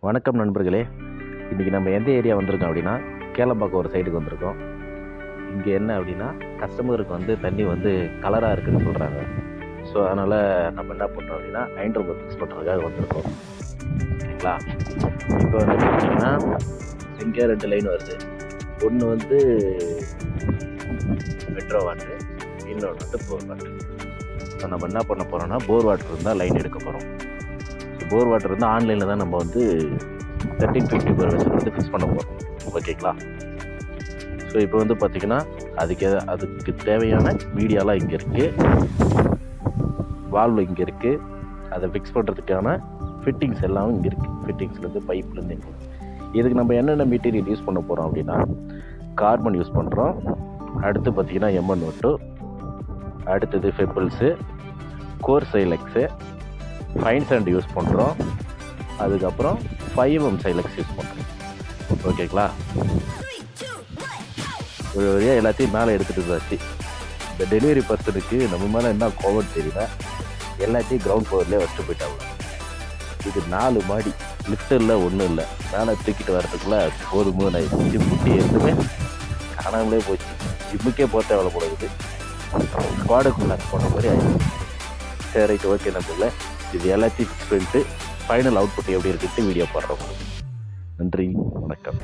வணக்கம் நண்பர்களே. இன்றைக்கி நம்ம எந்த ஏரியா வந்திருக்கோம் அப்படின்னா, கேளம்பாக்கம் ஒரு சைடுக்கு வந்திருக்கோம். இங்கே என்ன அப்படின்னா, கஸ்டமருக்கு வந்து தண்ணி வந்து கலராக இருக்குதுன்னு சொல்கிறாங்க. ஸோ அதனால் நம்ம என்ன பண்ணுறோம் அப்படின்னா, ஹைட்ரோ ஃபிக்ஸ் பண்ணுறதுக்காக வந்திருக்கோம். சரிங்களா? இப்போ வந்து பார்த்தீங்கன்னா, இங்கே 2 லைன் வருது. ஒன்று வந்து மெட்ரோ வாட்ரு, இன்னொன்று வந்து போர் வாட்ரு. ஸோ நம்ம என்ன பண்ண போகிறோம்னா, போர் வாட்டர் இருந்தால் லைன் எடுக்க போகிறோம். போர் வாட்டர் வந்து ஆன்லைனில் தான் நம்ம வந்து 1350 per வெர்ஷன் வந்து ஃபிக்ஸ் பண்ண போகிறோம். ஓகேங்களா? ஸோ இப்போ வந்து பார்த்திங்கன்னா அதுக்கு தேவையான மீடியாலாம் இங்கே இருக்குது, வால்வு இங்கே இருக்குது, அதை ஃபிக்ஸ் பண்ணுறதுக்கான ஃபிட்டிங்ஸ் எல்லாம் இங்கே இருக்குது. ஃபிட்டிங்ஸ்லேருந்து பைப்லேருந்து இங்கே. இதுக்கு நம்ம என்னென்ன மெட்டீரியல் யூஸ் பண்ண போகிறோம் அப்படின்னா, கார்பன் யூஸ் பண்ணுறோம். அடுத்து பார்த்திங்கன்னா MN02, அடுத்தது ஃபெப்பிள்ஸு, கோர் சைலக்ஸு, ஃபைன் சாண்ட் யூஸ் பண்ணுறோம். அதுக்கப்புறம் 5M சைலக்ஸ் யூஸ் பண்ணுறோம். ஓகேங்களா? ஒரு வழியாக எல்லாத்தையும் மேலே எடுத்துகிட்டு இருந்தாச்சு. இந்த டெலிவரி பர்சனுக்கு நம்ம மேலே என்ன கோவம் தெரியல, எல்லாத்தையும் கிரவுண்ட் ஃப்ளோர்லேயே வச்சுட்டு போயிட்டாங்க. இது 4 மாடி, லிஃப்டில் ஒன்றும் இல்லை. மேலே தூக்கிட்டு வரதுக்குள்ளே போதும் ஆயிடுச்சு. முட்டி எதுவுமே காணாமலே போச்சு. ஜிம்முக்கே போக தேவை போடுது. ஸ்குவாடுக்குள்ள போன மாதிரி ஆயிடுச்சு. சரி, ரைட், ஓகே. நம்மள இது எல்லாத்தையும் ஃபிக்ஸ் பண்ணிட்டு ஃபைனல் அவுட்புட் எப்படி இருக்குன்ட்டு வீடியோ போடுறோம். நன்றி, வணக்கம்.